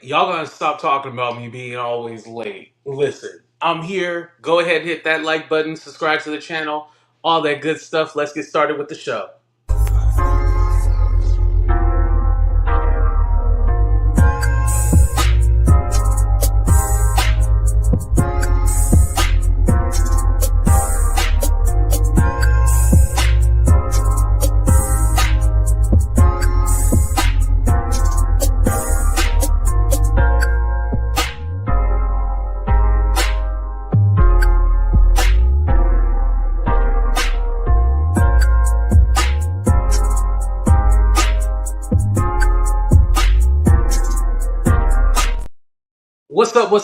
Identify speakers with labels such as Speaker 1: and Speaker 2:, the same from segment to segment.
Speaker 1: Y'all gonna stop talking about me being always late. Listen, I'm here. Go ahead and hit that like button, subscribe to the channel, all that good stuff. Let's get started with the show.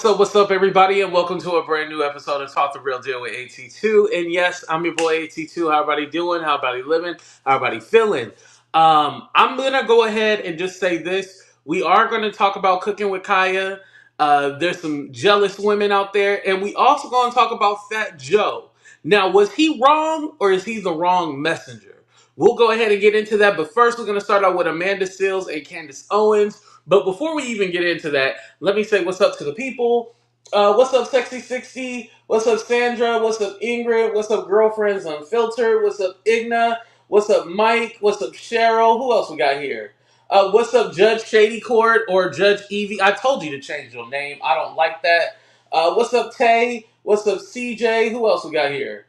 Speaker 1: What's up, everybody, and welcome to a brand new episode of Talk the Real Deal with AT2. And yes, I'm your boy AT2. How everybody doing? How everybody living? How everybody feeling? I'm gonna go ahead and just say this. We are gonna talk about cooking with Kaya. There's some jealous women out there, and we also gonna talk about Fat Joe. Now, was he wrong or is he the wrong messenger? We'll go ahead and get into that, but first we're gonna start out with Amanda Seales and Candace Owens. But before we even get into that, let me say what's up to the people. What's up, Sexy 60? What's up, Sandra? What's up, Ingrid? What's up, Girlfriends Unfiltered? What's up, Igna? What's up, Mike? What's up, Cheryl? Who else we got here? What's up, Judge Shady Court or Judge Evie? I told you to change your name. I don't like that. What's up, Tay? What's up, CJ? Who else we got here?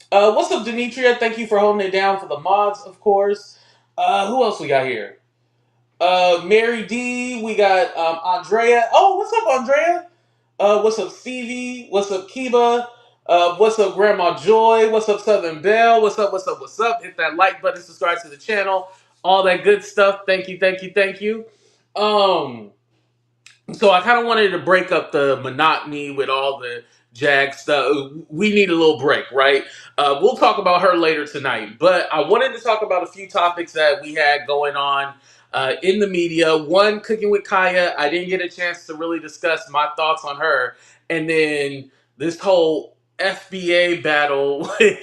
Speaker 1: What's up, Demetria? Thank you for holding it down for the mods, of course. Who else we got here? Mary D. We got Andrea. Oh, what's up, Andrea? What's up, Stevie? What's up, Kiba? What's up, Grandma Joy? What's up, Southern Belle? What's up? Hit that like button, subscribe to the channel, all that good stuff. Thank you. Um, so I kind of wanted to break up the monotony with all the Jag stuff. We need a little break, right? We'll talk about her later tonight, but I wanted to talk about a few topics that we had going on in the media. One, cooking with Kaya. I didn't get a chance to really discuss my thoughts on her, and then this whole FBA battle with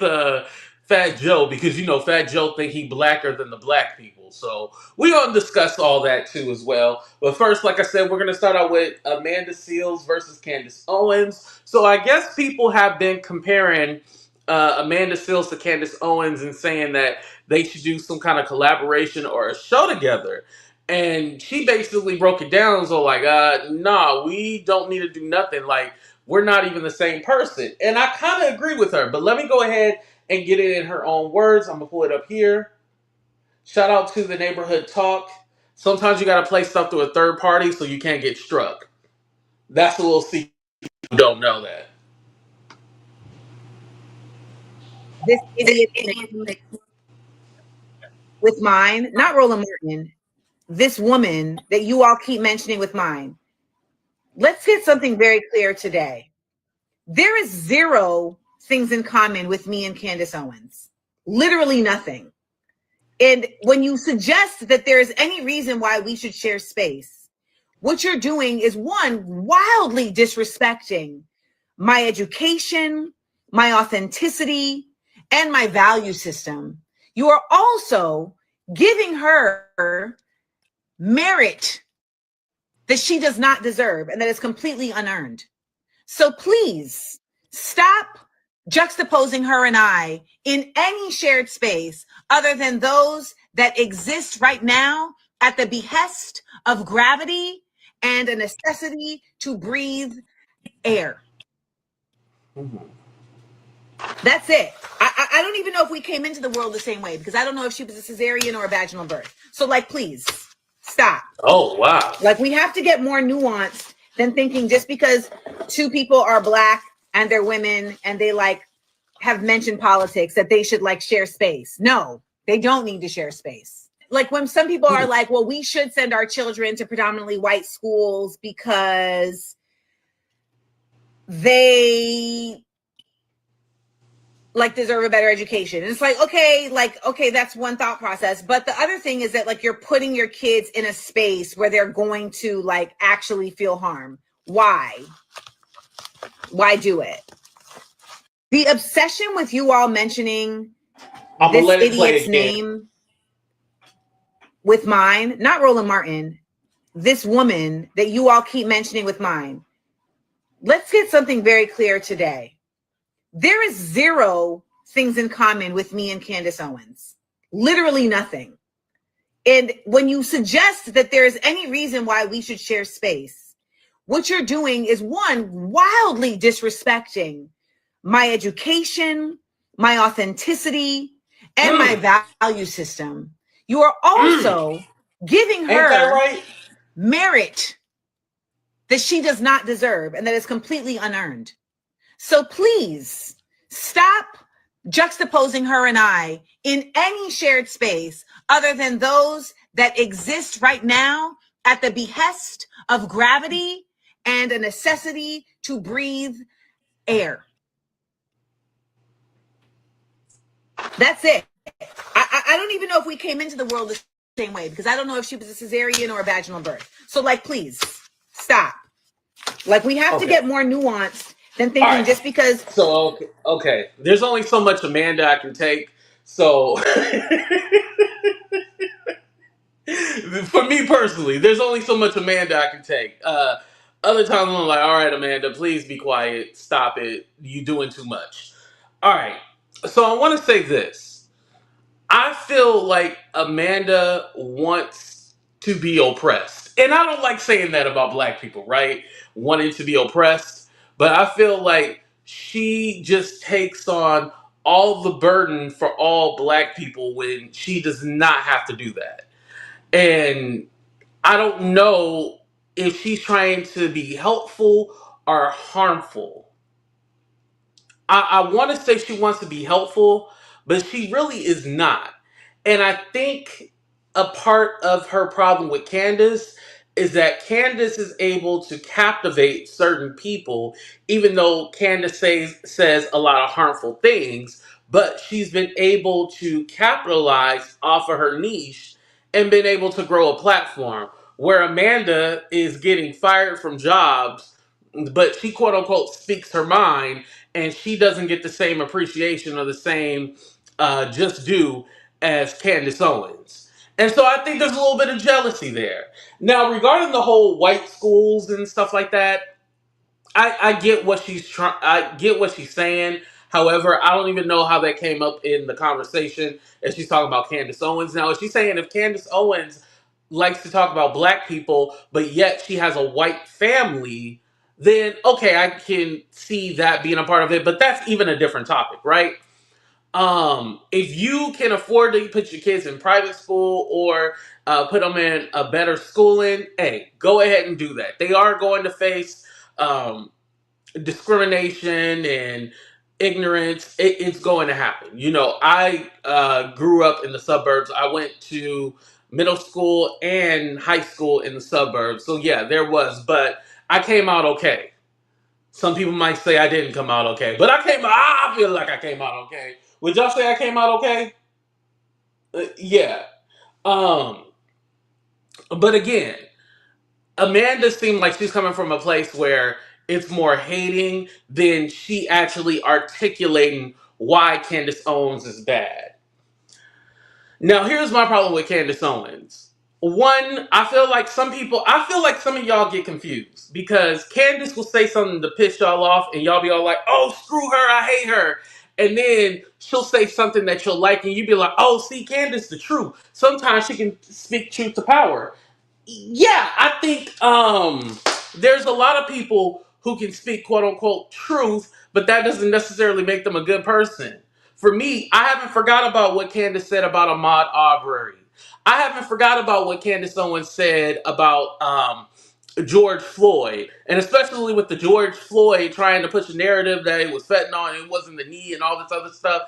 Speaker 1: Fat Joe, because you know Fat Joe think he blacker than the black people. So we're going to discuss all that too as well. But first, like I said, we're going to start out with Amanda Seales versus Candace Owens. So I guess people have been comparing Amanda Seales to Candace Owens and saying that they should do some kind of collaboration or a show together. And she basically broke it down. So like, nah, we don't need to do nothing. Like, we're not even the same person. And I kind of agree with her. But let me go ahead and get it in her own words. I'm going to pull it up here. Shout out to the Neighborhood Talk. Sometimes you got to play stuff through a third party so you can't get struck. That's a little secret. You don't know that.
Speaker 2: This idiot with mine, not Roland Martin, this woman that you all keep mentioning with mine. Let's get something very clear today. There is zero things in common with me and Candace Owens. Literally nothing. And when you suggest that there is any reason why we should share space, what you're doing is, one, wildly disrespecting my education, my authenticity, and my value system. You are also giving her merit that she does not deserve and that is completely unearned. So please stop juxtaposing her and I in any shared space other than those that exist right now at the behest of gravity and a necessity to breathe air.
Speaker 1: Mm-hmm.
Speaker 2: That's it. I don't even know if we came into the world the same way, because I don't know if she was a cesarean or a vaginal birth. So like, please stop.
Speaker 1: Oh, wow.
Speaker 2: Like, we have to get more nuanced than thinking just because two people are black and they're women and they like have mentioned politics that they should like share space. No, they don't need to share space. Like when some people are like, well, we should send our children to predominantly white schools because they like deserve a better education. And it's like, okay, that's one thought process. But the other thing is that like you're putting your kids in a space where they're going to like actually feel harm. Why? Why do it? The obsession with you all mentioning this idiot's name with mine, not Roland Martin. this woman that you all keep mentioning with mine, let's get something very clear today. There is zero things in common with me and Candace Owens. Literally nothing. And when you suggest that there is any reason why we should share space, what you're doing is, one, wildly disrespecting my education, my authenticity, and my value system. You are also giving
Speaker 1: Ain't that
Speaker 2: her
Speaker 1: right?
Speaker 2: merit that she does not deserve and that is completely unearned. So please stop juxtaposing her and I in any shared space other than those that exist right now at the behest of gravity and a necessity to breathe air. That's it. I don't even know if we came into the world the same way, because I don't know if she was a cesarean or a vaginal birth. So, like, please stop. Like, we have to get more nuanced than thinking just because.
Speaker 1: So okay, there's only so much Amanda I can take. So for me personally, there's only so much Amanda I can take. Other times I'm like, all right, Amanda, please be quiet. Stop it. You doing too much. All right. So I want to say this. I feel like Amanda wants to be oppressed. And I don't like saying that about black people, right? Wanting to be oppressed. But I feel like she just takes on all the burden for all black people when she does not have to do that. And I don't know if she's trying to be helpful or harmful. I want to say she wants to be helpful, but she really is not. And I think a part of her problem with Candace is that Candace is able to captivate certain people, even though Candace says a lot of harmful things, but she's been able to capitalize off of her niche and been able to grow a platform. Where Amanda is getting fired from jobs, but she quote unquote speaks her mind, and she doesn't get the same appreciation or the same just due as Candace Owens. And so I think there's a little bit of jealousy there. Now, regarding the whole white schools and stuff like that, I get what she's trying. I get what she's saying. However, I don't even know how that came up in the conversation as she's talking about Candace Owens. Now, is she saying if Candace Owens likes to talk about black people, but yet she has a white family, then okay, I can see that being a part of it. But that's even a different topic, right? If you can afford to put your kids in private school or put them in a better schooling, hey, go ahead and do that. They are going to face um, discrimination and ignorance. It's going to happen. You know, I grew up in the suburbs. I went to middle school and high school in the suburbs. So yeah, there was, but I came out okay. Some people might say I didn't come out okay, but I feel like I came out okay. Would y'all say I came out okay? Yeah. Um, but again, Amanda seemed like she's coming from a place where it's more hating than she actually articulating why Candace Owens is bad. Now, here's my problem with Candace Owens. One, I feel like some of y'all get confused because Candace will say something to piss y'all off and y'all be all like, oh, screw her, I hate her. And then she'll say something that you'll like and you be like, oh, see, Candace, the truth. Sometimes she can speak truth to power. Yeah, I think there's a lot of people who can speak quote unquote truth, but that doesn't necessarily make them a good person. For me, I haven't forgot about what Candace said about Ahmaud Arbery. I haven't forgot about what Candace Owens said about George Floyd, and especially with the George Floyd trying to push a narrative that it was fentanyl and it wasn't the knee and all this other stuff.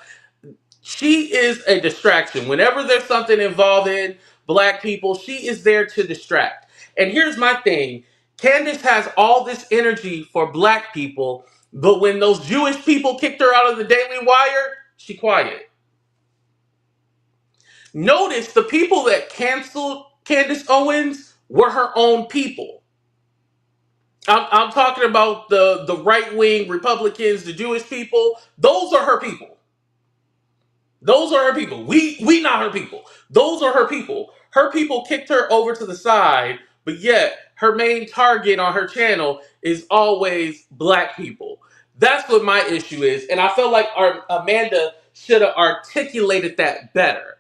Speaker 1: She is a distraction. Whenever there's something involving black people, she is there to distract. And here's my thing. Candace has all this energy for black people, but when those Jewish people kicked her out of the Daily Wire, she quiet. Notice the people that canceled Candace Owens were her own people. I'm talking about the right-wing Republicans, the Jewish people. Those are her people. Those are her people. We not her people. Those are her people. Her people kicked her over to the side, but yet her main target on her channel is always black people. That's what my issue is, and I feel like our Amanda should have articulated that better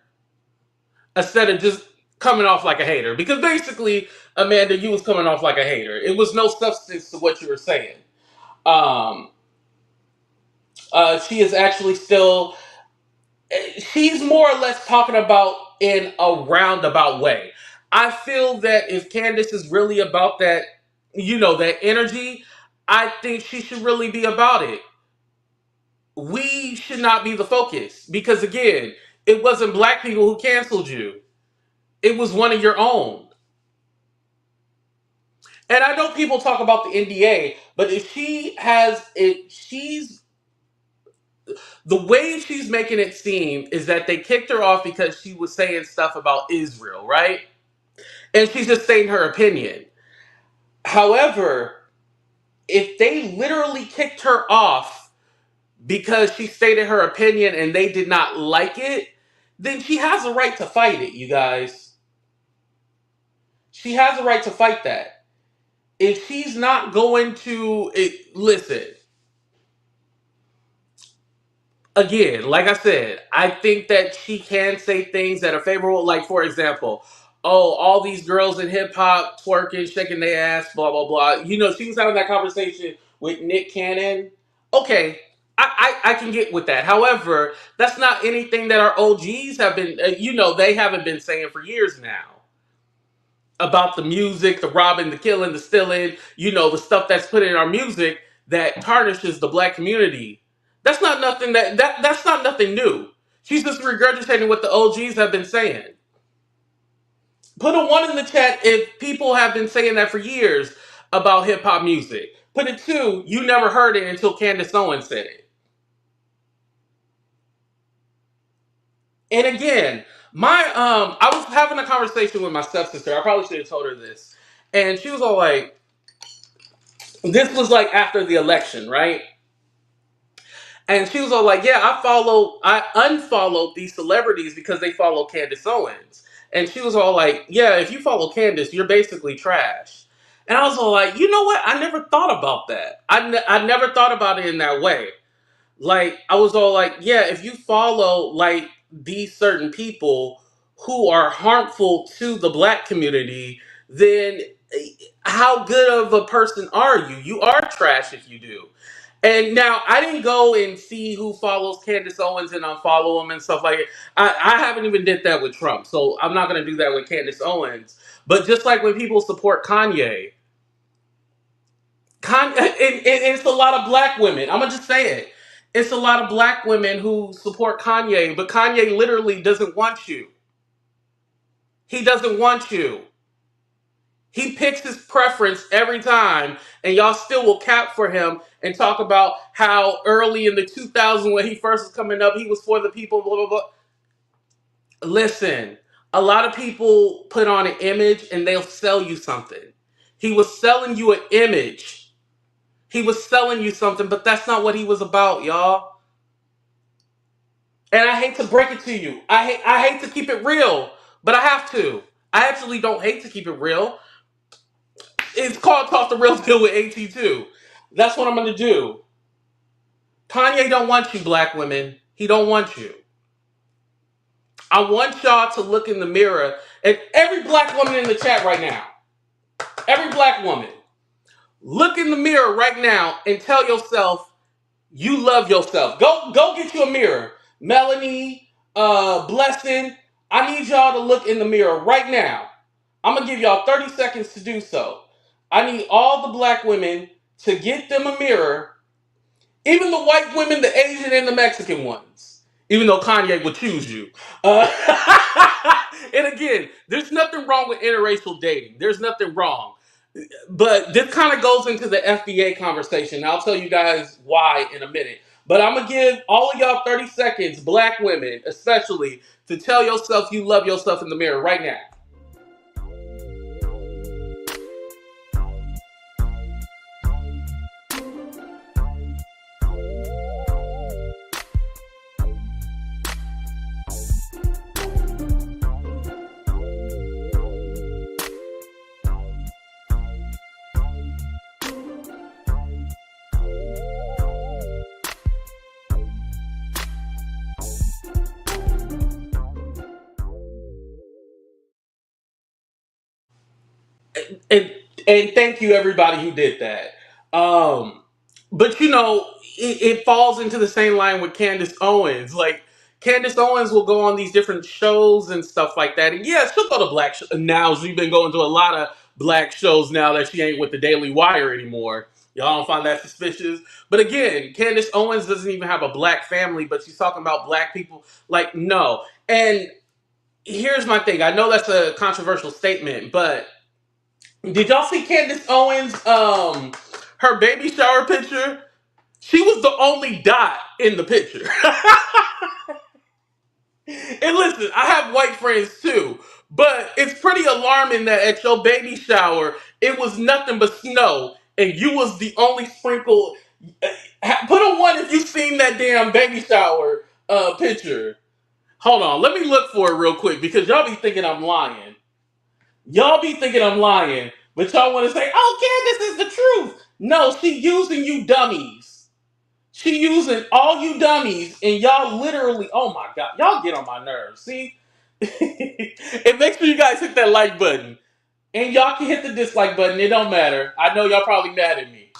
Speaker 1: instead of just coming off like a hater. Because basically, Amanda, you was coming off like a hater. It was no substance to what you were saying. Um, she is actually still. She's more or less talking about in a roundabout way. I feel that if Candace is really about that, that energy, I think she should really be about it. We should not be the focus because, again, it wasn't black people who canceled you. It was one of your own. And I know people talk about the NDA, but if the way she's making it seem is that they kicked her off because she was saying stuff about Israel, right? And she's just saying her opinion. However, if they literally kicked her off because she stated her opinion and they did not like it, then she has a right to fight it, you guys. She has a right to fight that. If she's not going to listen, again, like I said, I think that she can say things that are favorable. Like, for example, oh, all these girls in hip hop twerking, shaking their ass, blah, blah, blah. She was having that conversation with Nick Cannon. Okay, I can get with that. However, that's not anything that our OGs have been, they haven't been saying for years now. About the music, the robbing, the killing, the stealing, the stuff that's put in our music that tarnishes the black community. That's not nothing that's not nothing new. She's just regurgitating what the OGs have been saying. Put a 1 in the chat if people have been saying that for years about hip hop music. Put a 2, you never heard it until Candace Owen said it. And again, I was having a conversation with my stepsister. I probably should have told her this. And she was all like, this was like after the election, right? And she was all like, yeah, I unfollowed these celebrities because they follow Candace Owens. And she was all like, yeah, if you follow Candace, you're basically trash. And I was all like, you know what? I never thought about that. I never thought about it in that way. Like, I was all like, yeah, if you follow, like, these certain people who are harmful to the black community, then how good of a person are you? You are trash if you do. And now I didn't go and see who follows Candace Owens and unfollow them and stuff like it. I haven't even did that with Trump, so I'm not going to do that with Candace Owens. But just like when people support Kanye, and it's a lot of black women. I'm gonna just say it. It's a lot of black women who support Kanye, but Kanye literally doesn't want you. He doesn't want you. He picks his preference every time, and y'all still will cap for him and talk about how early in the 2000s when he first was coming up, he was for the people, blah, blah, blah. Listen, a lot of people put on an image and they'll sell you something. He was selling you an image. He was selling you something, but that's not what he was about, y'all. And I hate to break it to you. I hate to keep it real, but I have to. I actually don't hate to keep it real. It's called Talk the Real Deal with AT2. That's what I'm going to do. Kanye don't want you, black women. He don't want you. I want y'all to look in the mirror. And every black woman in the chat right now, every black woman, look in the mirror right now and tell yourself you love yourself. Go get you a mirror. Melanie, Blessing, I need y'all to look in the mirror right now. I'm going to give y'all 30 seconds to do so. I need all the black women to get them a mirror. Even the white women, the Asian, and the Mexican ones. Even though Kanye would choose you. And again, there's nothing wrong with interracial dating. There's nothing wrong. But this kind of goes into the FBA conversation. I'll tell you guys why in a minute. But I'm going to give all of y'all 30 seconds, black women especially, to tell yourself you love yourself in the mirror right now. and and thank you everybody who did that. But it falls into the same line with Candace Owens. Like Candace Owens will go on these different shows and stuff like that, and yeah, she'll go to now. She's been going to a lot of black shows now that she ain't with the Daily Wire anymore. Y'all don't find that suspicious? But again, Candace Owens doesn't even have a black family, but she's talking about black people. Like, no. And here's my thing. I know that's a controversial statement, but did y'all see Candace Owens her baby shower picture? She was the only dot in the picture. And listen, I have white friends too, but it's pretty alarming that at your baby shower it was nothing but snow and you was the only sprinkle. Put a one if you seen that damn baby shower picture. Hold on, let me look for it real quick because y'all be thinking I'm lying. Y'all be thinking I'm lying, but y'all want to say, "Oh, Candace is the truth." No, she using you dummies. She using all you dummies, and y'all literally. Oh my god, y'all get on my nerves. See, and make sure you guys hit that like button, and y'all can hit the dislike button. It don't matter. I know y'all probably mad at me.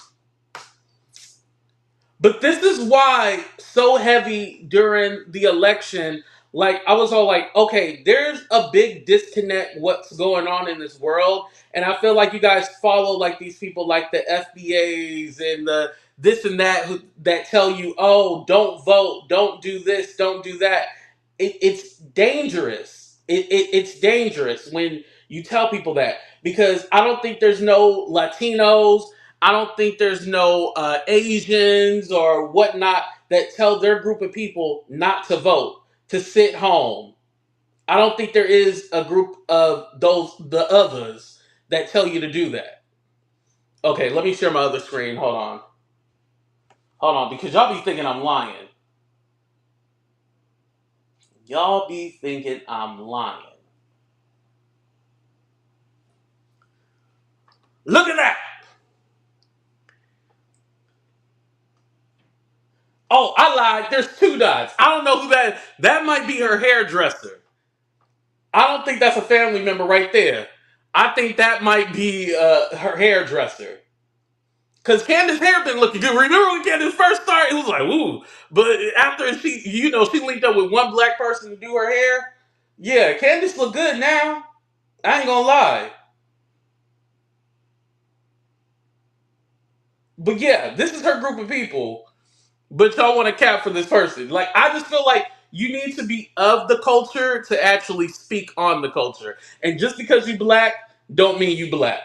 Speaker 1: But this is why so heavy during the election. Like I was all like, okay, there's a big disconnect what's going on in this world. And I feel like you guys follow like these people like the FBAs and the this and that that tell you, oh, don't vote, don't do this, don't do that. It's dangerous. It's dangerous when you tell people that because I don't think there's no Latinos. I don't think there's no Asians or whatnot that tell their group of people not to vote, to sit home. I don't think there is a group of the others, that tell you to do that. Okay, let me share my other screen. Hold on. Hold on, because y'all be thinking I'm lying. Y'all be thinking I'm lying. Look at that! Oh, I lied. There's two dots. I don't know who that might be her hairdresser. I don't think that's a family member right there. I think that might be her hairdresser. Cause Candace's hair been looking good. Remember when Candace first started? It was like, ooh. But after she linked up with one black person to do her hair. Yeah, Candace look good now. I ain't gonna lie. But yeah, this is her group of people. But y'all want to cap for this person. Like, I just feel like you need to be of the culture to actually speak on the culture. And just because you black, don't mean you black.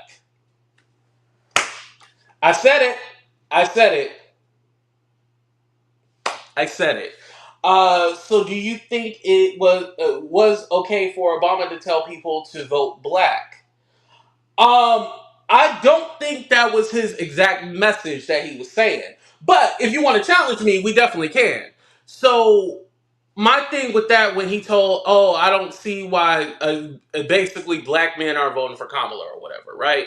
Speaker 1: I said it. I said it. I said it. So do you think it was okay for Obama to tell people to vote black? Um, I don't think that was his exact message that he was saying. But if you want to challenge me, we definitely can. So my thing with that when he told, "Oh, I don't see why basically black men are voting for Kamala or whatever," right?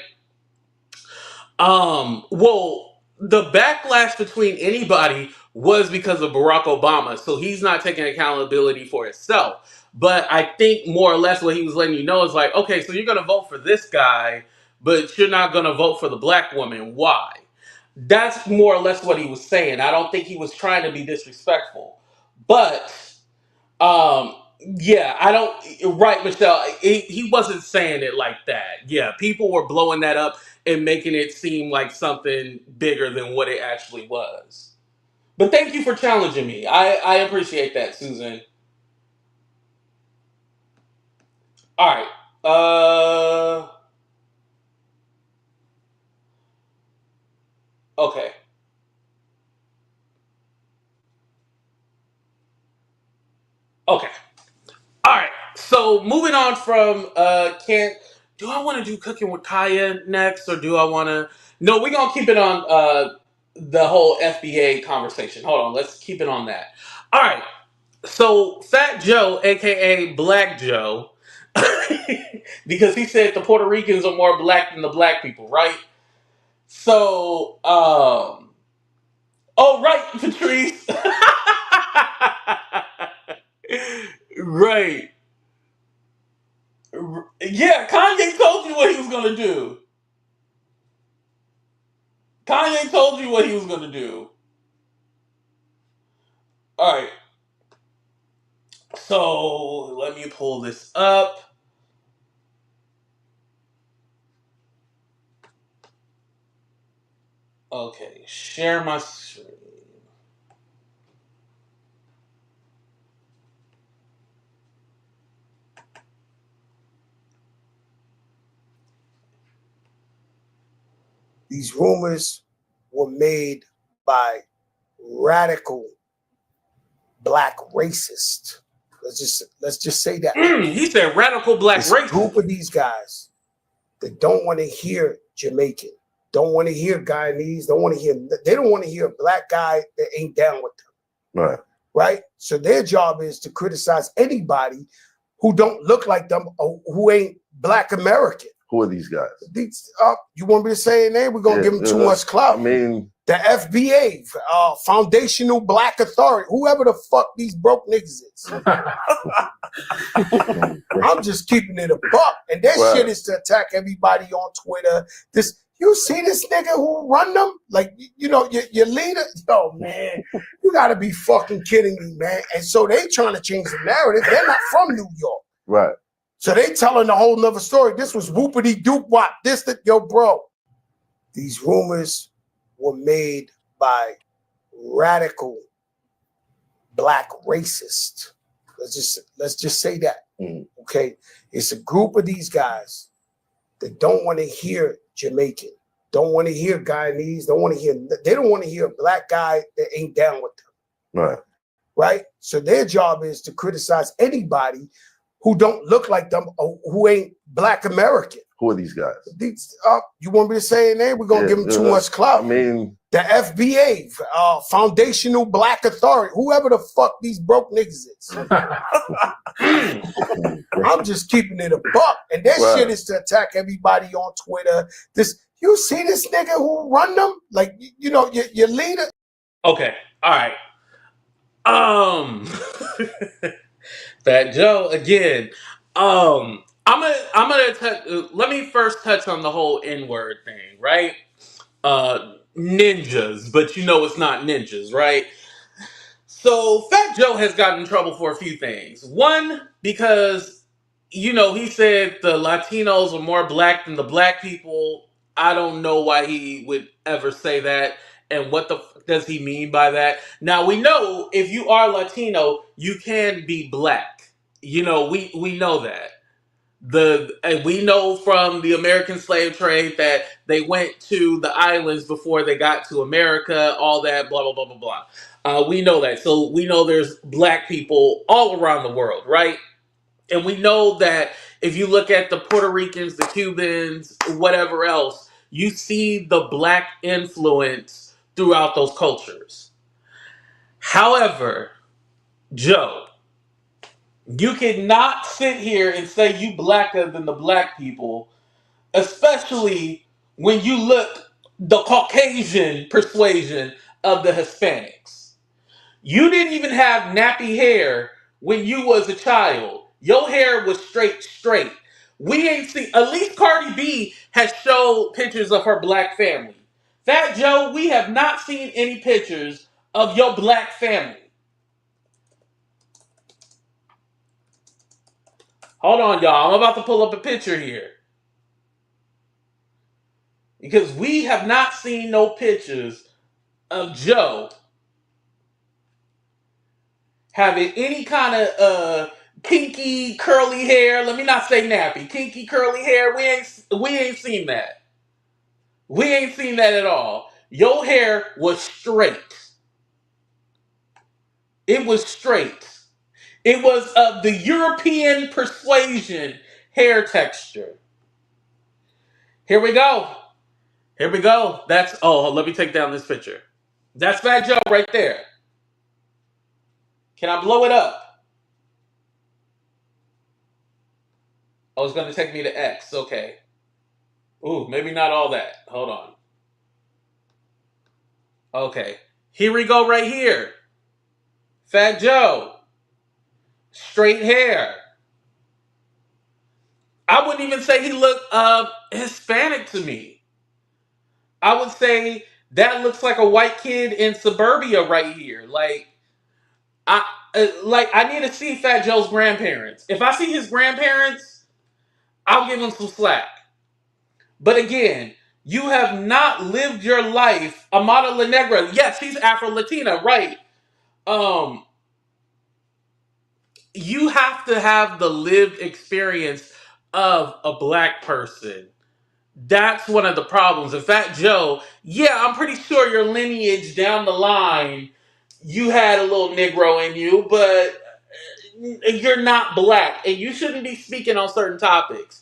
Speaker 1: Well, the backlash between anybody was because of Barack Obama, so he's not taking accountability for himself. But I think more or less what he was letting you know is like, okay, so you're gonna vote for this guy, but you're not gonna vote for the black woman. Why? That's more or less what he was saying. I don't think he was trying to be disrespectful. But yeah, I don't. Right, Michelle. He wasn't saying it like that. Yeah, people were blowing that up and making it seem like something bigger than what it actually was. But thank you for challenging me. I appreciate that, Susan. All right. Okay. Okay. All right. So moving on from can do I want to do cooking with Kaya next, or do I want to? No, we're gonna keep it on the whole FBA conversation. Hold on, let's keep it on that. All right. So Fat Joe, aka Black Joe, because he said the Puerto Ricans are more black than the black people, right? So, oh right, Patrice, right. Yeah, Kanye told you what he was gonna do. Kanye told you what he was gonna do. All right. So let me pull this up. Okay, share my screen.
Speaker 3: These rumors were made by radical black racists. Let's just say that.
Speaker 1: He said radical black
Speaker 3: It's a group
Speaker 1: racist.
Speaker 3: of these guys that don't want to hear Jamaican, don't want to hear Guyanese, they don't want to hear a black guy that ain't down with them.
Speaker 4: Right.
Speaker 3: Right? So their job is to criticize anybody who don't look like them or who ain't black American.
Speaker 4: Who are these guys?
Speaker 3: You want me to say a name? We're gonna give them too much clout.
Speaker 4: I mean,
Speaker 3: the FBA, Foundational Black Authority, whoever the fuck these broke niggas is. I'm just keeping it a buck. And that shit is to attack everybody on Twitter. You see this nigga who run them? Like, your leader? Yo, man, you gotta be fucking kidding me, man. And so they trying to change the narrative. They're not from New York.
Speaker 4: Right.
Speaker 3: So they telling a whole nother story. This was whoopity doop wop. Yo, bro. These rumors were made by radical black racists. Let's just say that. Okay? It's a group of these guys that don't want to hear Jamaican, don't want to hear Guyanese, they don't want to hear a black guy that ain't down with them.
Speaker 4: Right.
Speaker 3: Right? So their job is to criticize anybody who don't look like them or who ain't black American.
Speaker 4: Who are these guys?
Speaker 3: You want me to say a name? We're going to give them too much clout.
Speaker 4: I mean,
Speaker 3: the FBA, Foundational Black Authority, whoever the fuck these broke niggas is. I'm just keeping it a buck. And that shit is to attack everybody on Twitter. You see this nigga who run them? Like, your leader?
Speaker 1: Okay, all right. Fat Joe again. Let me first touch on the whole N-word thing, right? Ninjas, but it's not ninjas, right? So Fat Joe has gotten in trouble for a few things. One, because he said the Latinos are more black than the black people. I don't know why he would ever say that. And what the fuck does he mean by that? Now, we know if you are Latino, you can be black. We know that. And we know from the American slave trade that they went to the islands before they got to America, all that, blah, blah, blah, blah, blah. We know that. So we know there's black people all around the world, right? And we know that if you look at the Puerto Ricans, the Cubans, whatever else, you see the black influence throughout those cultures. However, Joe, you cannot sit here and say you blacker than the black people, especially when you look the Caucasian persuasion of the Hispanics. You didn't even have nappy hair when you was a child. Your hair was straight. We ain't seen, at least Cardi B has showed pictures of her black family. Fat Joe, we have not seen any pictures of your black family. Hold on, y'all. I'm about to pull up a picture here. Because we have not seen no pictures of Joe having any kind of kinky curly hair. Let me not say nappy. Kinky curly hair. We ain't seen that. We ain't seen that at all. Your hair was straight. It was straight. It was of the European persuasion hair texture. Here we go. Let me take down this picture. That's Fat Joe right there. Can I blow it up? Oh, it's going to take me to X. Okay. Ooh, maybe not all that. Hold on. Okay. Here we go right here. Fat Joe. Straight hair. I wouldn't even say he looked Hispanic to me. I would say that looks like a white kid in suburbia right here. I I need to see Fat Joe's grandparents. If I see his grandparents, I'll give him some slack. But again, you have not lived your life. Amada La Negra, yes, she's Afro Latina, right? Um, you have to have the lived experience of a black person. That's one of the problems. In fact, Joe, yeah, I'm pretty sure your lineage down the line, you had a little Negro in you, but you're not black, and you shouldn't be speaking on certain topics.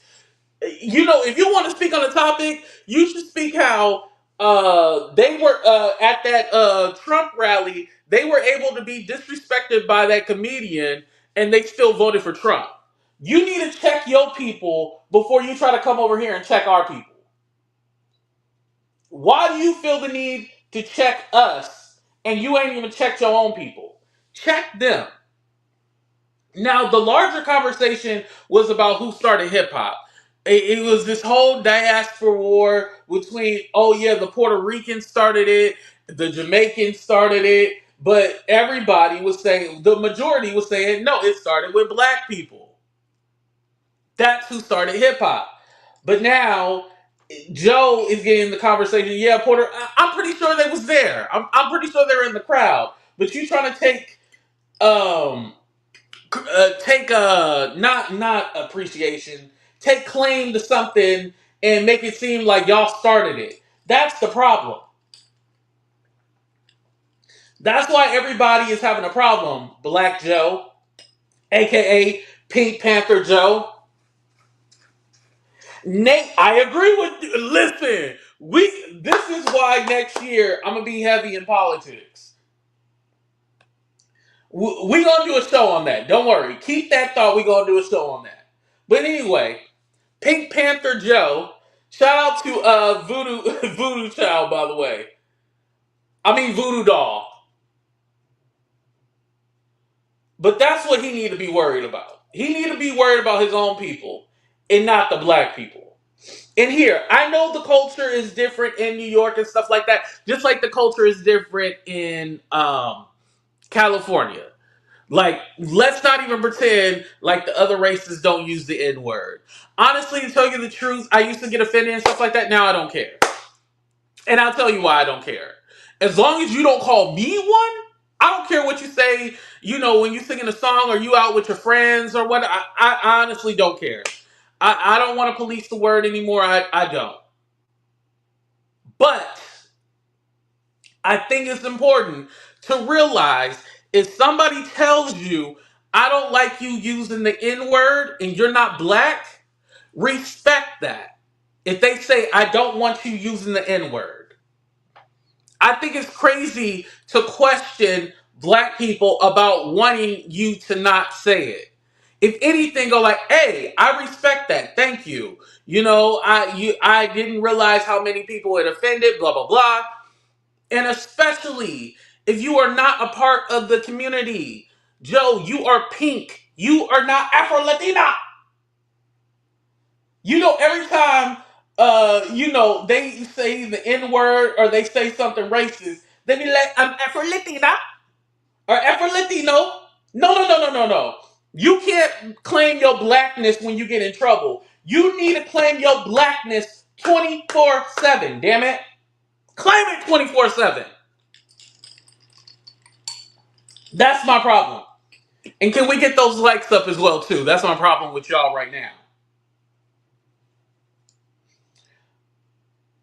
Speaker 1: You know, if you want to speak on a topic, you should speak how they were at that Trump rally. They were able to be disrespected by that comedian, and they still voted for Trump. You need to check your people before you try to come over here and check our people. Why do you feel the need to check us and you ain't even checked your own people? Check them. Now, the larger conversation was about who started hip hop. It was this whole diaspora war between, oh yeah, the Puerto Ricans started it, the Jamaicans started it, but everybody was saying, the majority was saying, no, it started with black people. That's who started hip hop. But now, Joe is getting the conversation. Yeah, Porter. I'm pretty sure they was there. I'm pretty sure they were in the crowd. But you trying to um take not appreciation, take claim to something and make it seem like y'all started it. That's the problem. That's why everybody is having a problem. Black Joe, aka Pink Panther Joe. Nate, I agree with you. Listen, this is why next year I'm gonna be heavy in politics. We gonna do a show on that. Don't worry. Keep that thought. We gonna do a show on that. But anyway, Pink Panther Joe. Shout out to Voodoo Voodoo Child, by the way. I mean Voodoo Doll. But that's what he need to be worried about. He need to be worried about his own people and not the black people. And here, I know the culture is different in New York and stuff like that, just like the culture is different in California. Like, let's not even pretend like the other races don't use the N word. Honestly, to tell you the truth, I used to get offended and stuff like that. Now I don't care. And I'll tell you why I don't care. As long as you don't call me one, I don't care what you say, you know, when you singing a song or you out with your friends or what. I honestly don't care. I don't want to police the word anymore. I don't. But I think it's important to realize if somebody tells you, I don't like you using the N word and you're not black, respect that. If they say, I don't want you using the N word, I think it's crazy to question black people about wanting you to not say it. If anything, go like, hey, I respect that. Thank you. You know, I didn't realize how many people it offended, blah, blah, blah. And especially if you are not a part of the community. Joe, you are pink. You are not Afro-Latina. You know, every time, you know, they say the N-word or they say something racist, they be like, I'm Afro-Latina or Afro-Latino. No, no, no, no, no, no. You can't claim your blackness when you get in trouble. You need to claim your blackness 24/7, damn it. Claim it 24/7. That's my problem. And can we get those likes up as well, too? That's my problem with y'all right now.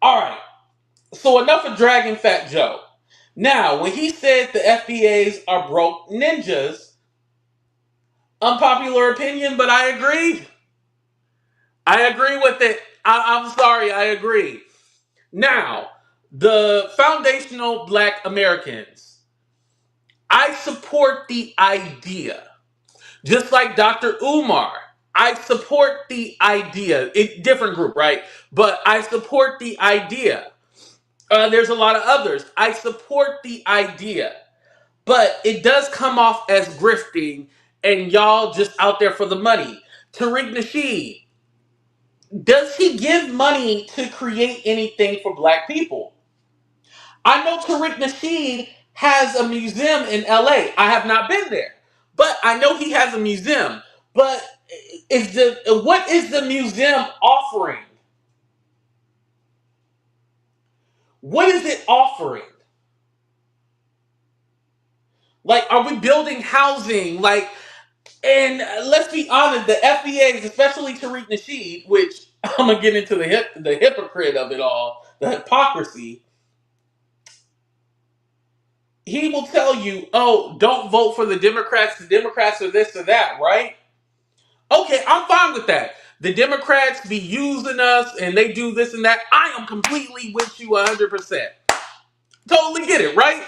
Speaker 1: All right. So enough of dragging Fat Joe. Now, when he said the FBAs are broke ninjas, unpopular opinion, but I agree. I agree with it. I'm sorry, I agree. Now, the foundational black Americans, I support the idea. Just like Dr. Umar, I support the idea. Different group, right? But I support the idea. There's a lot of others. I support the idea. But it does come off as grifting and y'all just out there for the money. Tariq Nasheed, Does he give money to create anything for black people? I know Tariq Nasheed has a museum in LA. I have not been there, but I know he has a museum. But what is the museum offering? What is it offering? Like, are we building housing? Like, and let's be honest, the FBAs, especially Tariq Nasheed, which I'm gonna get into the hypocrite of it all, the hypocrisy. He will tell you, "Oh, don't vote for the Democrats. The Democrats are this or that," right? Okay, I'm fine with that. The Democrats be using us and they do this and that. I am completely with you 100%. Totally get it, right?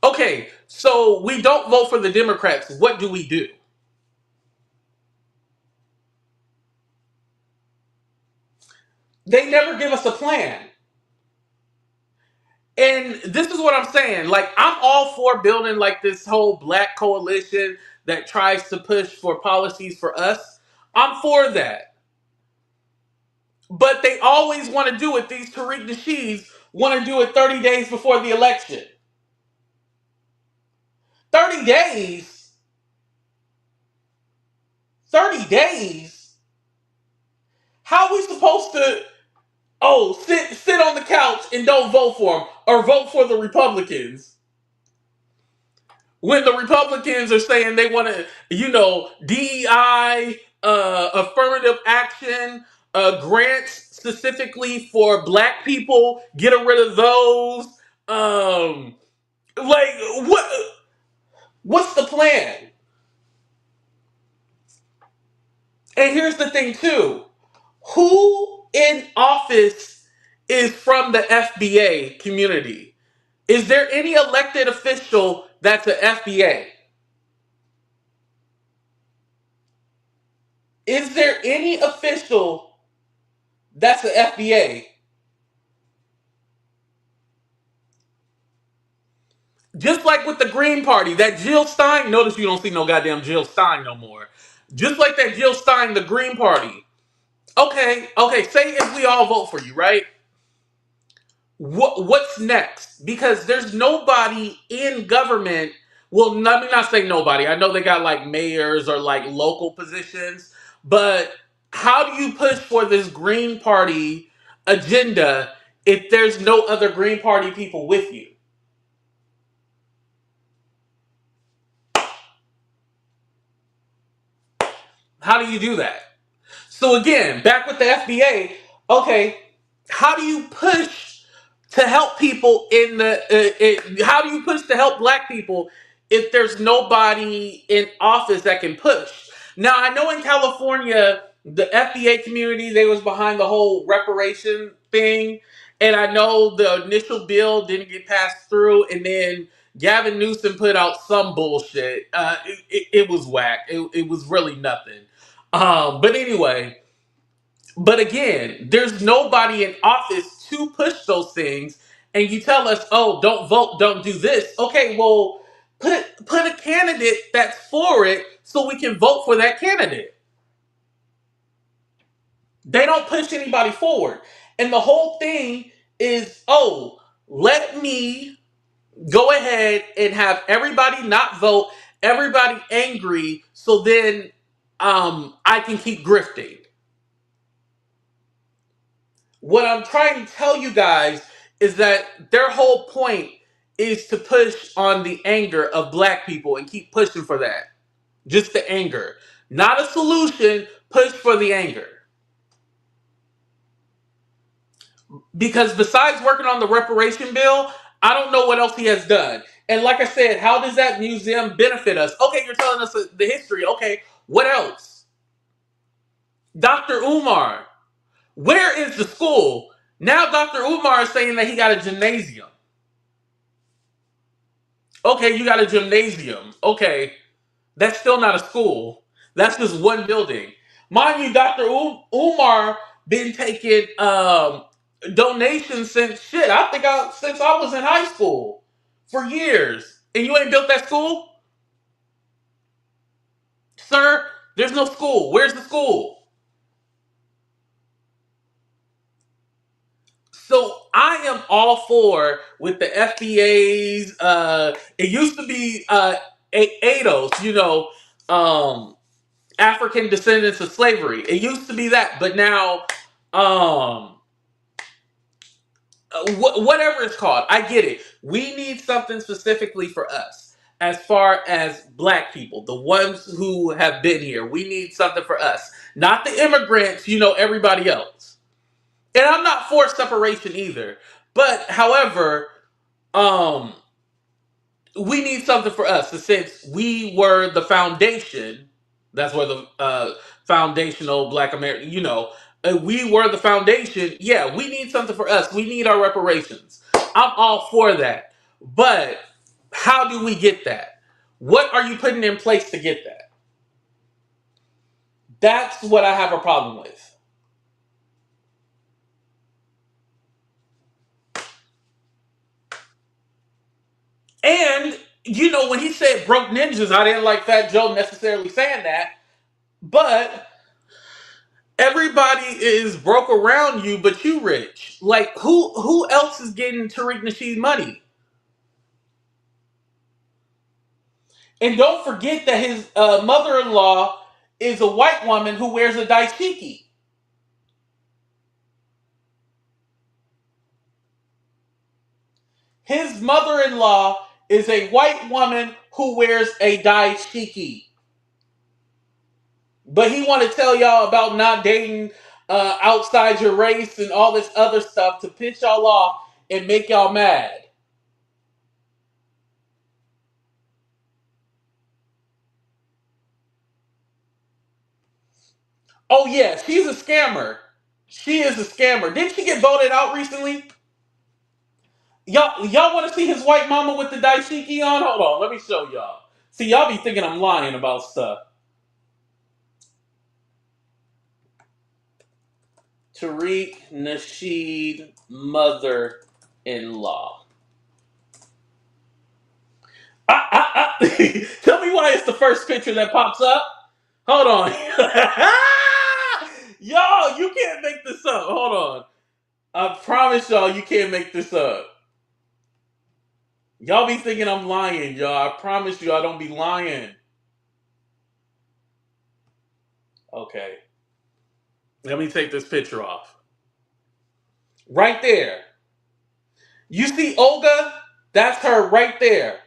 Speaker 1: Okay, so we don't vote for the Democrats. What do we do? They never give us a plan. And this is what I'm saying. Like, I'm all for building like this whole black coalition that tries to push for policies for us. I'm for that. But they always want to do it. These Tariq Nasheeds want to do it 30 days before the election. 30 days? 30 days? How are we supposed to, sit on the couch and don't vote for them or vote for the Republicans? When the Republicans are saying they want to, DEI, affirmative action, grants specifically for black people, get rid of those. Like, what's the plan? And here's the thing too. Who in office is from the FBA community? Is there any elected official that's an FBA? Is there any official that's an FBA? Just like with the Green Party, that Jill Stein, notice you don't see no goddamn Jill Stein no more. Just like that Jill Stein, the Green Party. Okay, say if we all vote for you, right? What's next? Because there's nobody in government. Well, let me not say nobody. I know they got like mayors or like local positions, but how do you push for this Green Party agenda if there's no other Green Party people with you? How do you do that? So again, back with the FBA. Okay, how do you push to help people how do you push to help black people if there's nobody in office that can push? Now I know in California the FBA community, they was behind the whole reparation thing, and I know the initial bill didn't get passed through, and then Gavin Newsom put out some bullshit. It was whack. It was really nothing. But anyway, but again, there's nobody in office to push those things, and you tell us, "Oh, don't vote, don't do this." Okay, well, put a candidate that's for it, so we can vote for that candidate. They don't push anybody forward, and the whole thing is, "Oh, let me go ahead and have everybody not vote, everybody angry, so then I can keep grifting." What I'm trying to tell you guys is that their whole point is to push on the anger of black people and keep pushing for that. Just the anger. Not a solution, push for the anger. Because besides working on the reparation bill, I don't know what else he has done. And like I said, how does that museum benefit us? Okay, you're telling us the history. Okay, what else? Dr. Umar. Where is the school? Now Dr. Umar is saying that he got a gymnasium. Okay, you got a gymnasium. Okay, that's still not a school. That's just one building. Mind you, Dr. Umar been taking donations since since I was in high school for years. And you ain't built that school? Sir, there's no school. Where's the school? So I am all for with the FBAs. It used to be ADOS, African descendants of slavery. It used to be that, but now, whatever it's called, I get it. We need something specifically for us, as far as black people, the ones who have been here. We need something for us, not the immigrants. Everybody else. And I'm not for separation either. But however, um, we need something for us. Since we were the foundation, that's where the foundational Black American, we were the foundation. Yeah, we need something for us. We need our reparations. I'm all for that. But how do we get that? What are you putting in place to get that? That's what I have a problem with. And, when he said broke ninjas, I didn't like Fat Joe necessarily saying that. But everybody is broke around you, but you rich. Like, who else is getting Tariq Nasheed money? And don't forget that his mother-in-law is a white woman who wears a dashiki. His mother-in-law is a white woman who wears a dashiki. But he want to tell y'all about not dating outside your race and all this other stuff to piss y'all off and make y'all mad. Oh yeah, she's a scammer. She is a scammer. Didn't she get voted out recently? Y'all want to see his white mama with the daishiki on? Hold on, let me show y'all. See, y'all be thinking I'm lying about stuff. Tariq Nasheed, mother-in-law. Tell me why it's the first picture that pops up. Hold on. Y'all, you can't make this up. Hold on. I promise y'all, you can't make this up. Y'all be thinking I'm lying, y'all. I promise you I don't be lying. Okay. Let me take this picture off. Right there. You see Olga? That's her right there.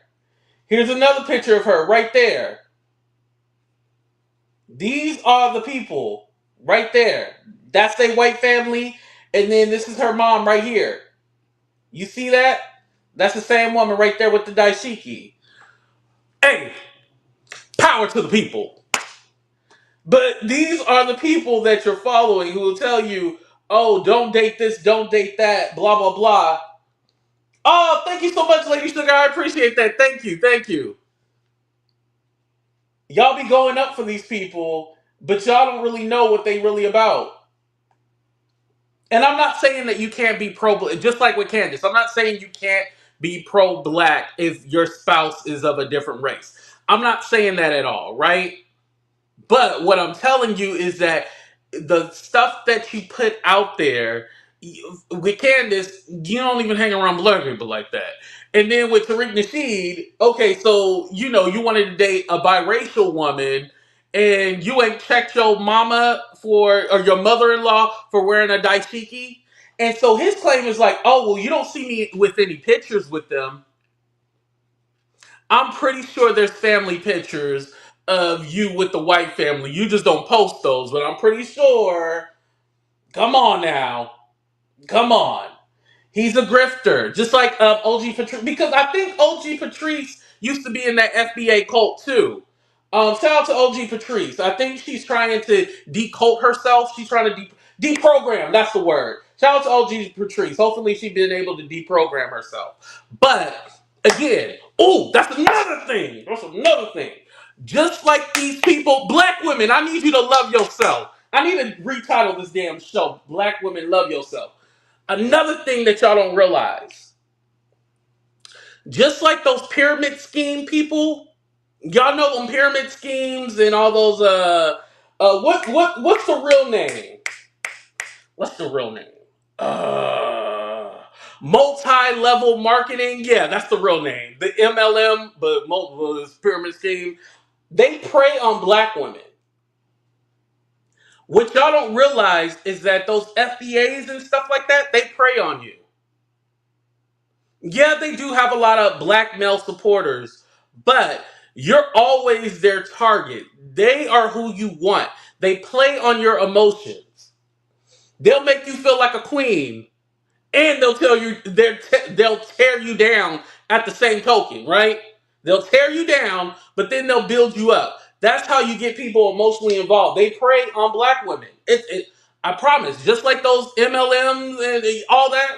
Speaker 1: Here's another picture of her right there. These are the people right there. That's their white family. And then this is her mom right here. You see that? That's the same woman right there with the daishiki. Hey, power to the people. But these are the people that you're following who will tell you, oh, don't date this, don't date that, blah, blah, blah. Oh, thank you so much, Lady Sugar. I appreciate that. Thank you. Thank you. Y'all be going up for these people, but y'all don't really know what they really about. And I'm not saying that you can't be pro-black, just like with Candace. I'm not saying you can't be pro-black if your spouse is of a different race. I'm not saying that at all, right? But what I'm telling you is that the stuff that you put out there with Candace, you don't even hang around black people like that. And then with Tariq Nasheed, okay, so you wanted to date a biracial woman, and you ain't checked your mama or your mother-in-law for wearing a daishiki. And so his claim is like, oh well, you don't see me with any pictures with them. I'm pretty sure there's family pictures of you with the white family. You just don't post those, but I'm pretty sure. Come on now. Come on. He's a grifter, just like OG Patrice. Because I think OG Patrice used to be in that FBA cult too. Shout out to OG Patrice. I think she's trying to decult herself. She's trying to deprogram. That's the word. Shout out to OG Patrice. Hopefully she's been able to deprogram herself. But again, that's another thing. That's another thing. Just like these people, black women, I need you to love yourself. I need to retitle this damn show, Black Women Love Yourself. Another thing that y'all don't realize, just like those pyramid scheme people, y'all know them pyramid schemes and all those what's the real name? What's the real name? Multi-level marketing, yeah, that's the real name. The MLM, but multiple pyramid scheme. They prey on black women. What y'all don't realize is that those FBAs and stuff like that, they prey on you. Yeah, they do have a lot of black male supporters, but you're always their target. They are who you want. They play on your emotions. They'll make you feel like a queen, and they'll tell you they'll tear you down at the same token, right? They'll tear you down, but then they'll build you up. That's how you get people emotionally involved. They prey on black women. I promise. Just like those MLMs and all that.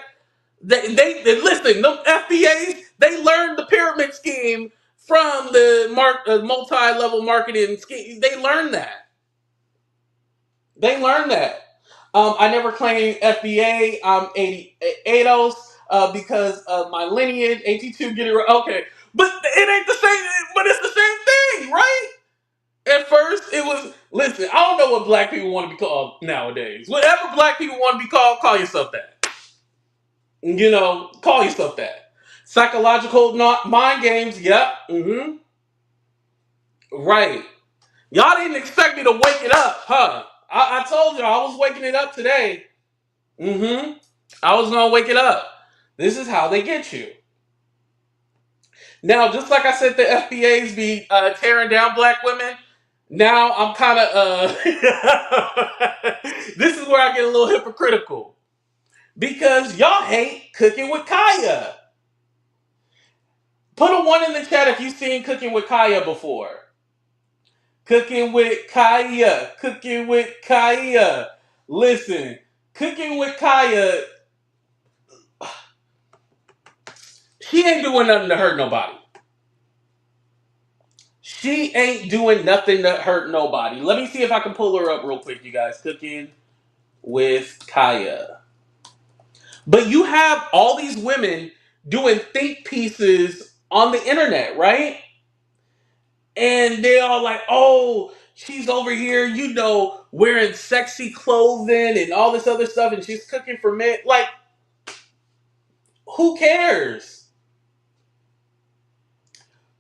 Speaker 1: They listen. Them FBAs, they learned the pyramid scheme from the multi-level marketing scheme. They learned that. They learned that. I never claimed FBA. I'm 80 because of my lineage. 82 get it right. Okay, but it ain't the same. But it's the same thing, right? At first, it was. Listen, I don't know what black people want to be called nowadays. Whatever black people want to be called, call yourself that. Call yourself that. Psychological mind games. Yep. Mm-hmm. Right. Y'all didn't expect me to wake it up, huh? I told you I was waking it up today. Mm-hmm. I was gonna wake it up. This is how they get you. Now, just like I said, the FBAs be tearing down black women. Now I'm kind of this is where I get a little hypocritical because y'all hate Cooking with Kya. Put a 1 in the chat if you've seen Cooking with Kya before. Cooking with Kya. Cooking with Kya. Listen, Cooking with Kya, she ain't doing nothing to hurt nobody. She ain't doing nothing to hurt nobody. Let me see if I can pull her up real quick, you guys. Cooking with Kya. But you have all these women doing think pieces on the internet, right? And they're all like, oh, she's over here, wearing sexy clothing and all this other stuff, and she's cooking for men. Like, who cares?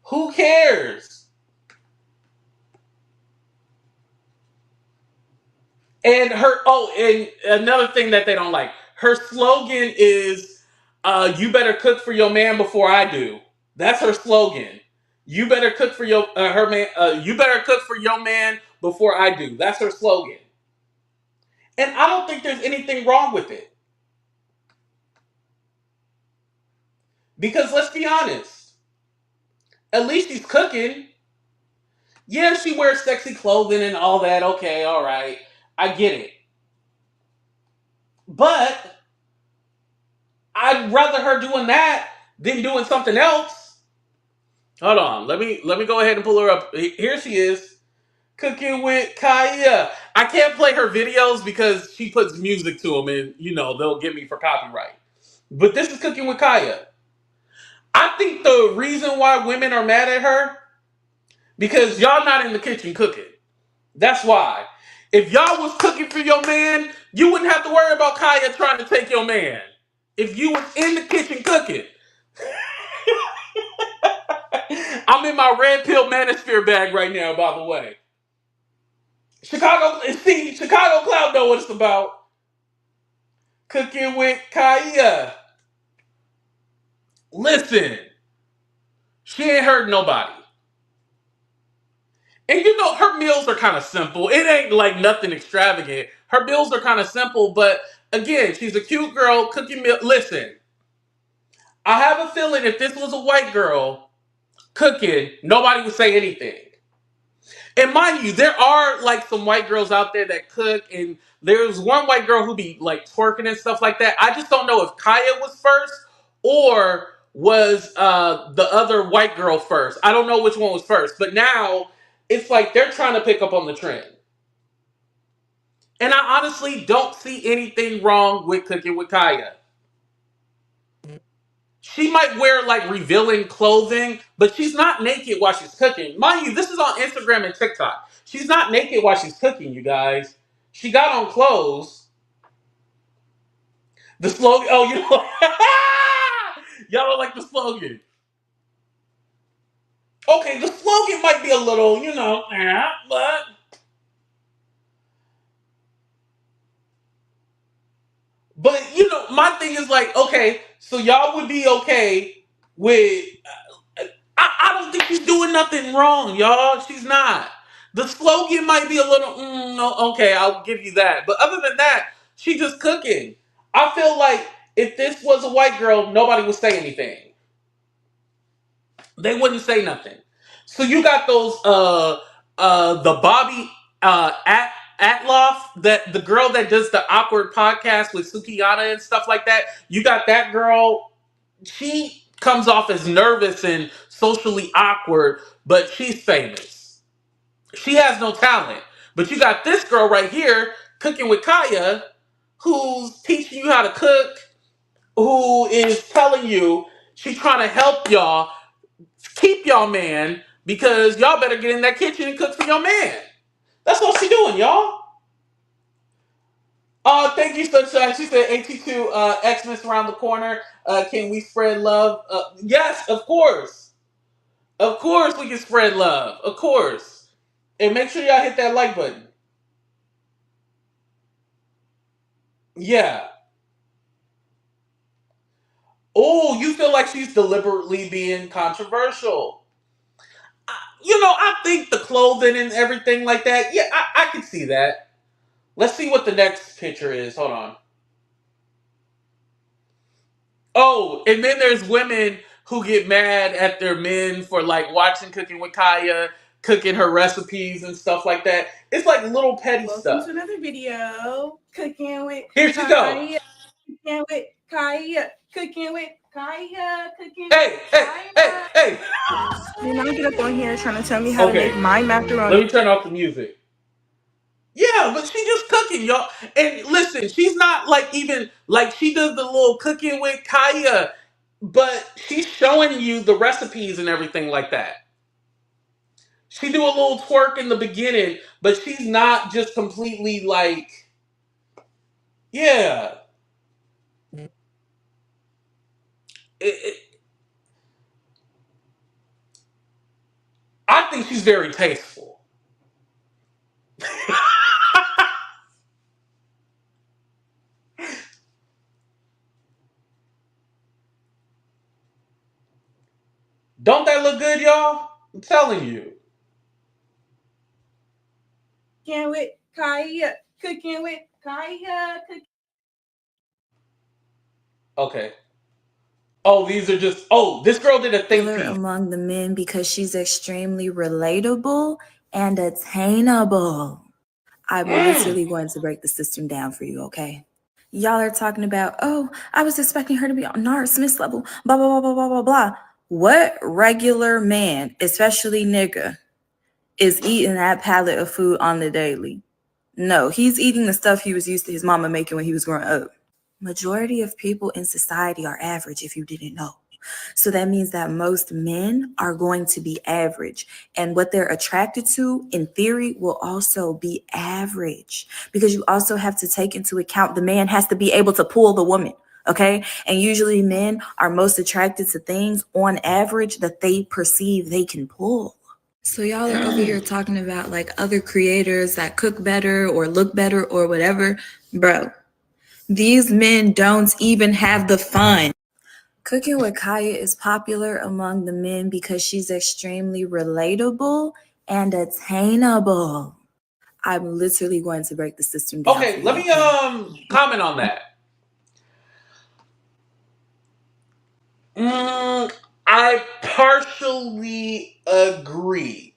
Speaker 1: Who cares? And and another thing that they don't like, her slogan is, you better cook for your man before I do. That's her slogan. You better cook for her man. You better cook for your man before I do. That's her slogan. And I don't think there's anything wrong with it. Because let's be honest, at least she's cooking. Yeah, she wears sexy clothing and all that. Okay, all right. I get it. But I'd rather her doing that than doing something else. Hold on. Let me go ahead and pull her up. Here she is. Cooking with Kya. I can't play her videos because she puts music to them and, they'll get me for copyright. But this is Cooking with Kya. I think the reason why women are mad at her, because y'all not in the kitchen cooking. That's why. If y'all was cooking for your man, you wouldn't have to worry about Kya trying to take your man. If you was in the kitchen cooking. I'm in my red pill manosphere bag right now, by the way. Chicago Cloud know what it's about. Cooking with Kya. Listen, she ain't hurt nobody. And her meals are kind of simple. It ain't like nothing extravagant. Her meals are kind of simple, but again, she's a cute girl cooking meal. Listen, I have a feeling if this was a white girl cooking, nobody would say anything. And mind you, there are like some white girls out there that cook, and there's one white girl who be like twerking and stuff like that. I just don't know if Kya was first or was the other white girl first. I don't know which one was first, but now it's like they're trying to pick up on the trend. And I honestly don't see anything wrong with Cooking with Kya. She might wear like revealing clothing, but she's not naked while she's cooking. Mind you, this is on Instagram and TikTok. She's not naked while she's cooking, you guys. She got on clothes. The slogan. Oh, you know, y'all don't like the slogan. Okay, the slogan might be a little, but my thing is like, okay, so y'all would be okay with. I don't think she's doing nothing wrong, y'all. She's not. The slogan might be a little, no, okay, I'll give you that. But other than that, she just cooking. I feel like if this was a white girl, nobody would say anything. They wouldn't say nothing. So you got those the Bobby Atloff, that the girl that does the awkward podcast with Sukiyana and stuff like that. You got that girl. She comes off as nervous and socially awkward, but she's famous. She has no talent. But you got this girl right here, Cooking with Kaya, who's teaching you how to cook, who is telling you she's trying to help y'all keep y'all man, because y'all better get in that kitchen and cook for your man. That's what she doing, y'all. Thank you, Sunshine. She said AT2 Xmas around the corner. Can we spread love? Yes, of course. Of course we can spread love. Of course. And make sure y'all hit that like button. Yeah. Oh, you feel like she's deliberately being controversial. I think the clothing and everything like that, yeah, I can see that. Let's see what the next picture is. Hold on. Oh, and then there's women who get mad at their men for like watching Cooking with Kaya, cooking her recipes and stuff like that. It's like little petty
Speaker 2: Welcome
Speaker 1: stuff.
Speaker 2: to another video. Cooking with
Speaker 1: Here she go.
Speaker 2: Cooking with Kaya. Cooking with Kaya. Cooking
Speaker 1: Hey,
Speaker 2: with
Speaker 1: hey, hey, hey.
Speaker 2: Do not get up on here trying to tell me how to make my macaroni.
Speaker 1: Let me turn off the music. Yeah, but she just cooking, y'all. And listen, she's not like even like she does the little Cooking with Kaya, but she's showing you the recipes and everything like that. She do a little twerk in the beginning, but she's not just completely like, yeah. It, I think she's very tasteful. Don't that look good, y'all? I'm telling you.
Speaker 2: Cooking with Kaya. Cooking with Kaya.
Speaker 1: Okay. Oh, these are just. Oh, this girl did a think piece
Speaker 4: among the men because she's extremely relatable and attainable. I'm literally going to break the system down for you, okay? Y'all are talking about, oh, I was expecting her to be on Nara Smith's level, blah, blah, blah, blah, blah, blah, blah. What regular man, especially nigga, is eating that palette of food on the daily? No, he's eating the stuff he was used to his mama making when he was growing up. Majority of people in society are average, if you didn't know. So that means that most men are going to be average. And what they're attracted to, in theory, will also be average. Because you also have to take into account the man has to be able to pull the woman. Okay. And usually men are most attracted to things on average that they perceive they can pull. So y'all are over here talking about like other creators that cook better or look better or whatever. Bro, these men don't even have the fun. Cooking with Kaya is popular among the men because she's extremely relatable and attainable. I'm literally going to break the system down.
Speaker 1: Okay, let me comment on that. I partially agree.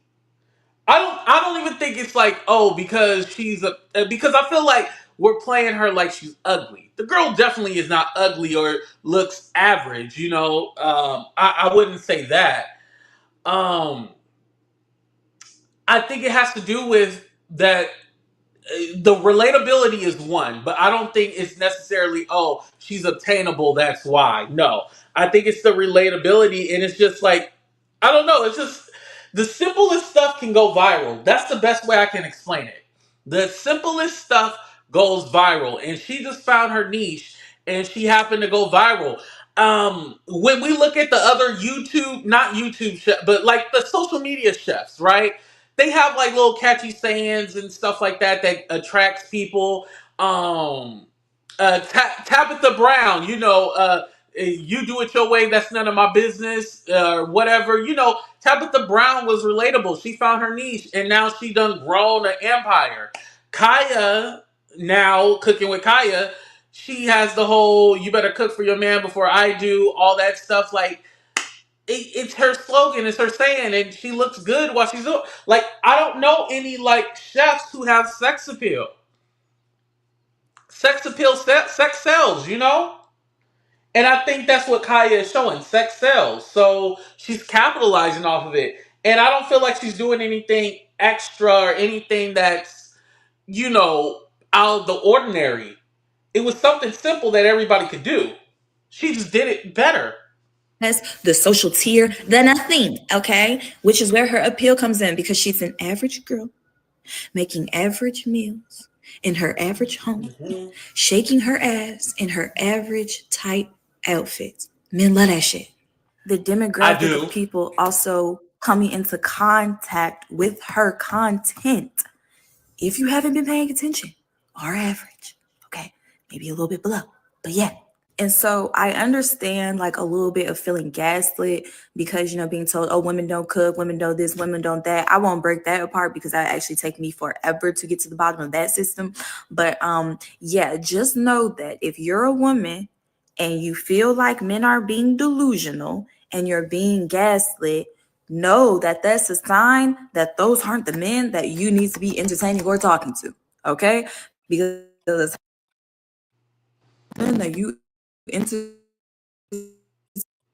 Speaker 1: I don't even think it's like, oh, because because I feel like we're playing her like she's ugly. The girl definitely is not ugly or looks average, I wouldn't say that. Um I think it has to do with that. The relatability is one, but I don't think it's necessarily, oh, she's obtainable, that's why. No. I think it's the relatability, and it's just like, I don't know, it's just the simplest stuff can go viral. That's the best way I can explain it. The simplest stuff goes viral, and she just found her niche, and she happened to go viral. When we look at the other YouTube, not YouTube chefs, but like the social media chefs, right? They have like little catchy sayings and stuff like that that attracts people. Um, Tabitha Brown, you do it your way. That's none of my business, or whatever. Tabitha Brown was relatable. She found her niche, and now she done grown an empire. Kaya, now Cooking with Kaya, she has the whole "you better cook for your man before I do," all that stuff. Like it's her slogan, it's her saying, and she looks good while she's doing. Like I don't know any like chefs who have sex appeal. Sex appeal, sex sells. And I think that's what Kaya is showing. Sex sells. So she's capitalizing off of it. And I don't feel like she's doing anything extra or anything that's, out of the ordinary. It was something simple that everybody could do. She just did it better.
Speaker 4: The social tier, the nothing, okay? Which is where her appeal comes in, because she's an average girl making average meals in her average home, shaking her ass in her average tight outfits. Men love that shit. The demographic of people also coming into contact with her content, if you haven't been paying attention, are average, okay? Maybe a little bit below, but yeah. And so I understand like a little bit of feeling gaslit because, being told, oh, women don't cook, women don't this, women don't that. I won't break that apart because that actually take me forever to get to the bottom of that system. But yeah, just know that if you're a woman and you feel like men are being delusional and you're being gaslit, know that that's a sign that those aren't the men that you need to be entertaining or talking to, okay? Because men that you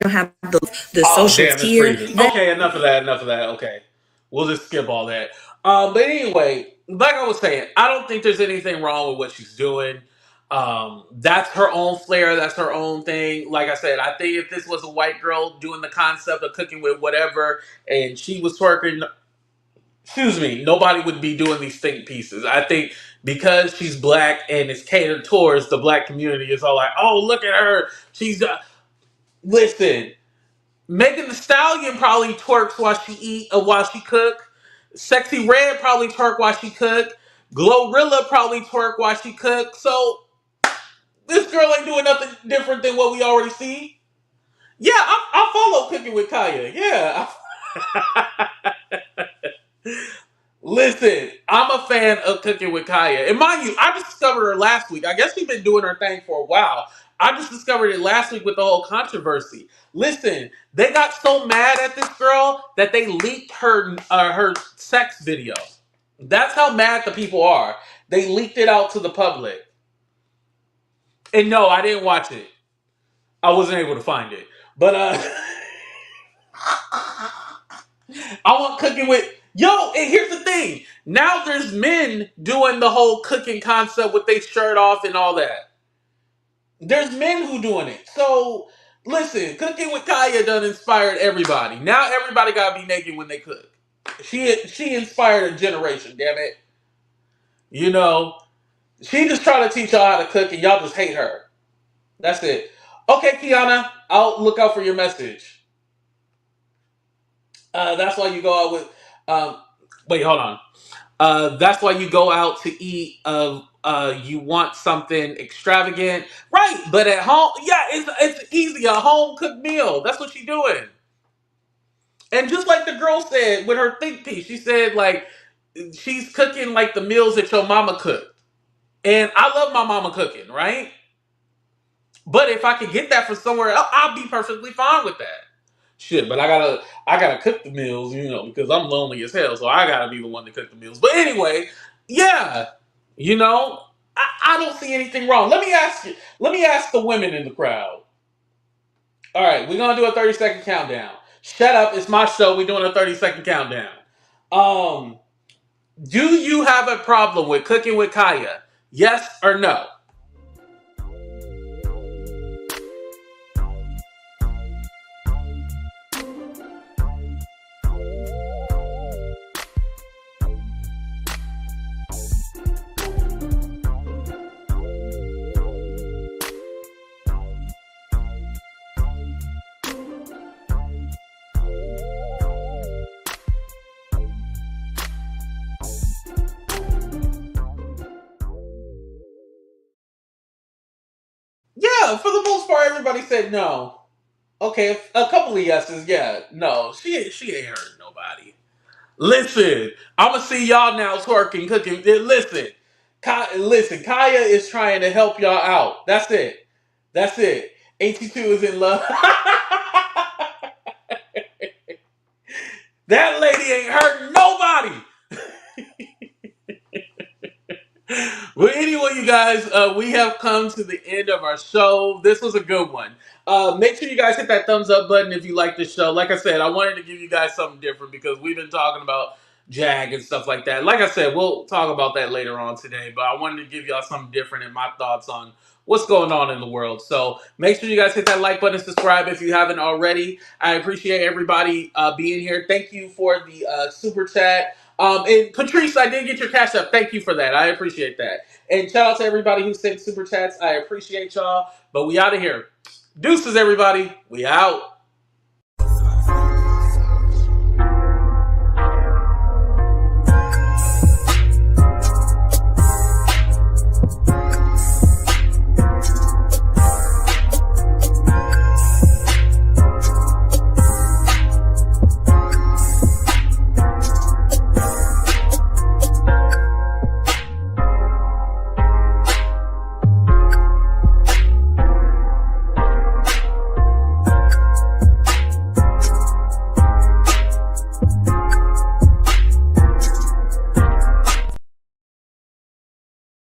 Speaker 4: don't have the social tier.
Speaker 1: Okay, enough of that. Okay, we'll just skip all that. But anyway, like I was saying, I don't think there's anything wrong with what she's doing. That's her own flair. That's her own thing. Like I said, I think if this was a white girl doing the concept of cooking with whatever, and she was twerking, nobody would be doing these think pieces. I think because she's black and it's catered towards the black community, it's all like, oh, look at her. She's listen. Megan Thee Stallion probably twerks while she cook. Sexy Red probably twerk while she cook. Glorilla probably twerk while she cook. So this girl ain't doing nothing different than what we already see. Yeah, I follow Cooking with Kaya. Yeah. Listen, I'm a fan of Cooking with Kaya. And mind you, I just discovered her last week. I guess she's been doing her thing for a while. I just discovered it last week with the whole controversy. Listen, they got so mad at this girl that they leaked her sex video. That's how mad the people are. They leaked it out to the public. And no, I didn't watch it. I wasn't able to find it. But I want Cooking with... Yo, and here's the thing. Now there's men doing the whole cooking concept with their shirt off and all that. There's men who doing it. So, listen, Cooking with Kaya done inspired everybody. Now everybody gotta be naked when they cook. She inspired a generation, damn it. She just trying to teach y'all how to cook and y'all just hate her. That's it. Okay, Kiana, I'll look out for your message. That's why you go out with... wait, hold on. That's why you go out to eat. You want something extravagant, right? But at home, yeah, it's easy. A home cooked meal. That's what she's doing. And just like the girl said with her think piece, she said like she's cooking like the meals that your mama cooked. And I love my mama cooking, right? But if I could get that from somewhere else, I'll be perfectly fine with that. Shit, but I gotta cook the meals, because I'm lonely as hell, so I gotta be the one to cook the meals. But anyway, yeah, I don't see anything wrong. Let me ask the women in the crowd. All right, we're gonna do a 30-second countdown. Shut up, it's my show. We're doing a 30-second countdown. Do you have a problem with Cooking with Kaya? Yes or no? Yeah, for the most part, everybody said no. Okay, a couple of yeses. Yeah, no, she ain't hurt nobody. Listen, I'm gonna see y'all now twerking, cooking. Listen, listen. Kaya is trying to help y'all out. That's it. That's it. 82 is in love. That lady ain't hurting nobody. Well, anyway, you guys, we have come to the end of our show. This was a good one. Make sure you guys hit that thumbs up button if you like this show. Like I said, I wanted to give you guys something different because we've been talking about Jag and stuff like that. Like I said, we'll talk about that later on today, but I wanted to give y'all something different and my thoughts on what's going on in the world. So make sure you guys hit that like button, subscribe if you haven't already. I appreciate everybody being here. Thank you for the super chat. And Patrice, I did get your cash up. Thank you for that. I appreciate that. And shout out to everybody who sent super chats. I appreciate y'all. But we out of here. Deuces, everybody. We out.